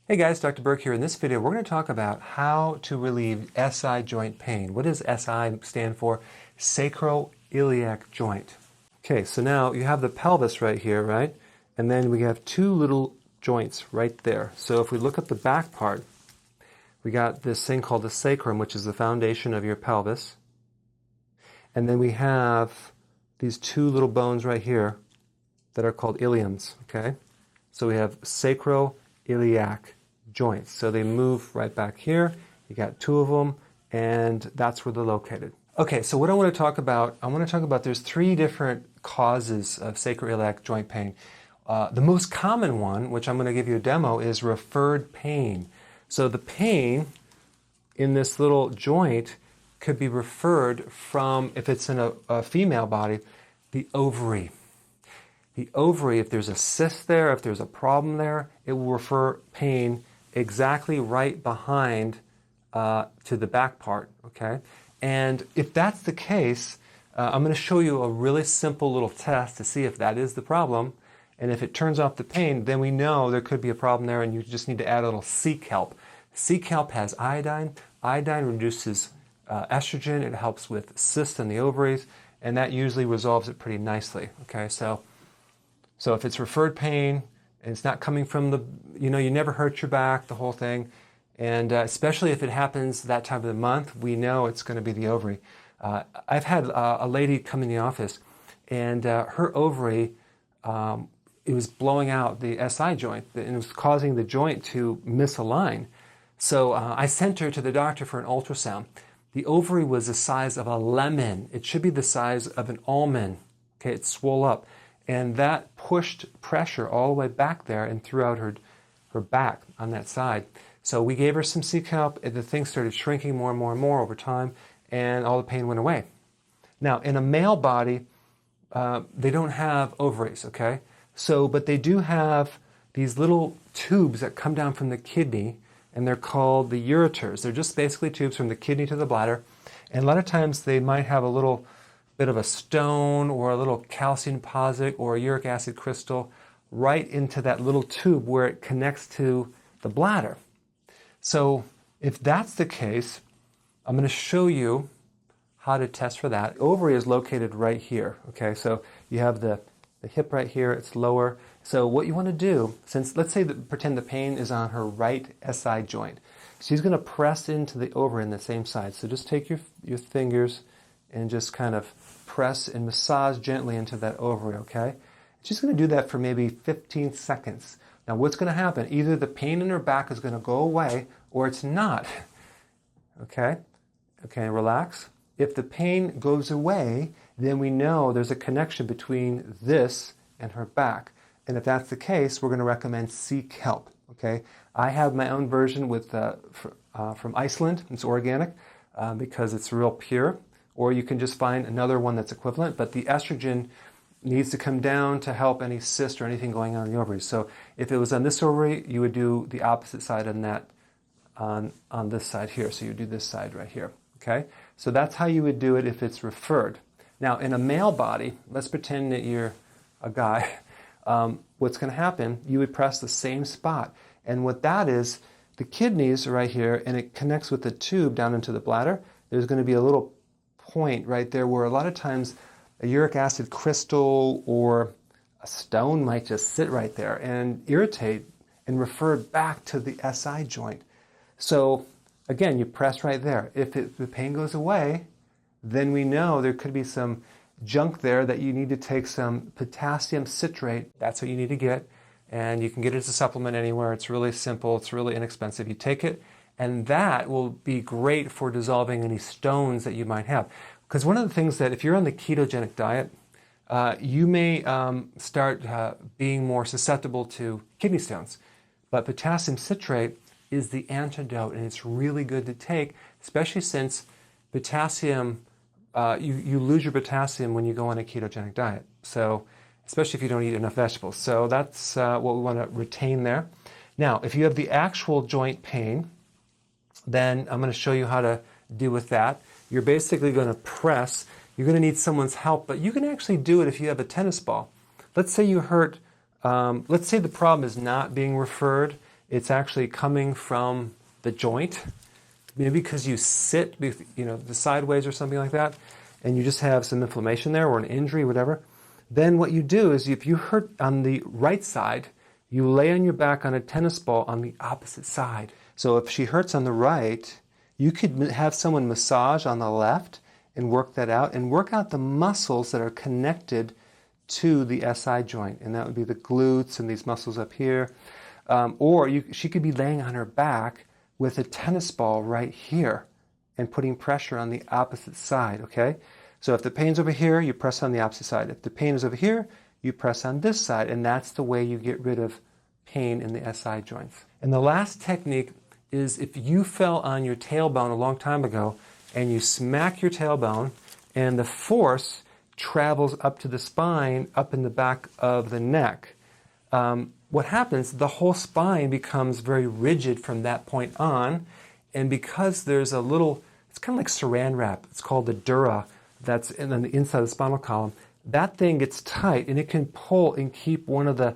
Hey guys, Dr. Berg here. In this video, we're going to talk about how to relieve SI joint pain. What does SI stand for? Sacroiliac joint. Okay, so now you have the pelvis right here, right? And then we have two little joints right there. So if we look at the back part, we got this thing called the sacrum, which is the foundation of your pelvis. And then we have these two little bones right here that are called iliums, okay? So we have sacroiliac joints. So they move right back here. You got two of them, and that's where they're located. Okay, so what I want to talk about, there's three different causes of sacroiliac joint pain. The most common one, which I'm going to give you a demo, is referred pain. So the pain in this little joint could be referred from, if it's in a female body, the ovary. The ovary, if there's a cyst there, if there's a problem there, it will refer pain exactly right behind to the back part, okay? And if that's the case, I'm going to show you a really simple little test to see if that is the problem. And if it turns off the pain, then we know there could be a problem there, and you just need to add a little sea kelp. Sea kelp has iodine. Iodine reduces estrogen. It helps with cysts in the ovaries, and that usually resolves it pretty nicely, okay? So if it's referred pain, and it's not coming from the, you never hurt your back, the whole thing, and especially if it happens that time of the month, we know it's going to be the ovary. I've had a lady come in the office, and her ovary, it was blowing out the SI joint, and it was causing the joint to misalign. So I sent her to the doctor for an ultrasound. The ovary was the size of a lemon. It should be the size of an almond. Okay, it swole up. And that pushed pressure all the way back there and throughout her back on that side. So we gave her some sea kelp, and the thing started shrinking more and more and more over time, and all the pain went away. Now, in a male body, they don't have ovaries, okay? So, but they do have these little tubes that come down from the kidney, and they're called the ureters. They're just basically tubes from the kidney to the bladder, and a lot of times they might have a little bit of a stone or a little calcium deposit or a uric acid crystal right into that little tube where it connects to the bladder. So if that's the case, I'm going to show you how to test for that. Ovary is located right here, okay? So you have the hip right here, it's lower. So what you want to do, since let's say pretend the pain is on her right SI joint. She's going to press into the ovary on the same side. So just take your fingers and just kind of press and massage gently into that ovary, okay? She's going to do that for maybe 15 seconds. Now what's going to happen? Either the pain in her back is going to go away or it's not, okay? Okay, relax. If the pain goes away, then we know there's a connection between this and her back. And if that's the case, we're going to recommend sea kelp, okay? I have my own version with from Iceland. It's organic because it's real pure. Or you can just find another one that's equivalent, but the estrogen needs to come down to help any cyst or anything going on in the ovaries. So if it was on this ovary, you would do the opposite side on that, on this side here. So you do this side right here, okay? So that's how you would do it if it's referred. Now in a male body, let's pretend that you're a guy. What's going to happen, you would press the same spot. And what that is, the kidneys are right here, and it connects with the tube down into the bladder. There's going to be a little point right there where a lot of times a uric acid crystal or a stone might just sit right there and irritate and refer back to the SI joint. So again, you press right there. If the pain goes away, then we know there could be some junk there that you need to take some potassium citrate. That's what you need to get, and you can get it as a supplement anywhere. It's really simple. It's really inexpensive. You take it, and that will be great for dissolving any stones that you might have. Because one of the things that if you're on the ketogenic diet, you may start being more susceptible to kidney stones. But potassium citrate is the antidote, and it's really good to take, especially since potassium, you lose your potassium when you go on a ketogenic diet. So, especially if you don't eat enough vegetables. So that's what we want to retain there. Now, if you have the actual joint pain, then I'm going to show you how to deal with that. You're basically going to press. You're going to need someone's help, but you can actually do it if you have a tennis ball. Let's say you hurt, let's say the problem is not being referred it's actually coming from the joint, maybe because you sit, the sideways or something like that, and you just have some inflammation there or an injury, whatever. Then what you do is if you hurt on the right side, you lay on your back on a tennis ball on the opposite side. So if she hurts on the right, you could have someone massage on the left and work that out and work out the muscles that are connected to the SI joint. And that would be the glutes and these muscles up here. She could be laying on her back with a tennis ball right here and putting pressure on the opposite side, okay? So if the pain's over here, you press on the opposite side. If the pain is over here, you press on this side, and that's the way you get rid of pain in the SI joints. And the last technique is if you fell on your tailbone a long time ago and you smack your tailbone and the force travels up to the spine, up in the back of the neck, what happens, the whole spine becomes very rigid from that point on, and because there's a little, it's kind of like saran wrap, it's called the dura, that's on the inside of the spinal column, that thing gets tight and it can pull and keep one of the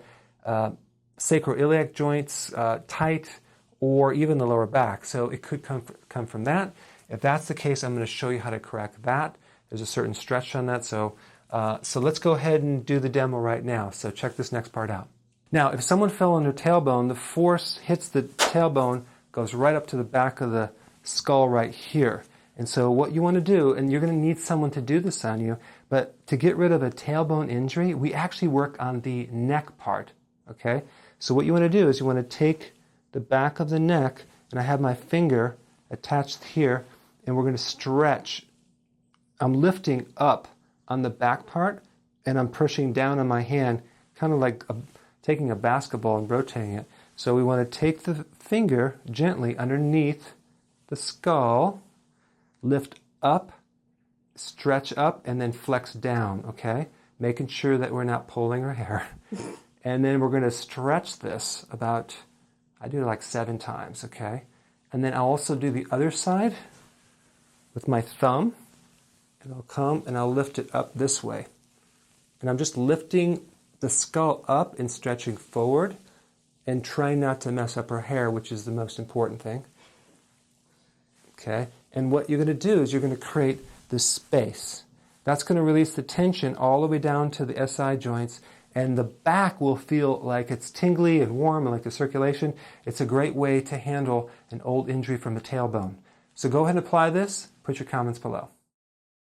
sacroiliac joints tight, or even the lower back. So it could come from that. If that's the case, I'm going to show you how to correct that. There's a certain stretch on that. So let's go ahead and do the demo right now. So check this next part out. Now, if someone fell on their tailbone, the force hits the tailbone, goes right up to the back of the skull right here. And so what you want to do, and you're going to need someone to do this on you, but to get rid of a tailbone injury, we actually work on the neck part, okay? So what you want to do is you want to take the back of the neck, and I have my finger attached here, and we're going to stretch. I'm lifting up on the back part, and I'm pushing down on my hand, kind of like taking a basketball and rotating it. So we want to take the finger gently underneath the skull, lift up, stretch up, and then flex down, okay? Making sure that we're not pulling our hair. And then we're going to stretch this about, I do it like 7 times, okay? And then I'll also do the other side with my thumb, and I'll come and I'll lift it up this way. And I'm just lifting the skull up and stretching forward and trying not to mess up her hair, which is the most important thing. Okay? And what you're going to do is you're going to create this space. That's going to release the tension all the way down to the SI joints, and the back will feel like it's tingly and warm and like the circulation. It's a great way to handle an old injury from the tailbone. So go ahead and apply this. Put your comments below.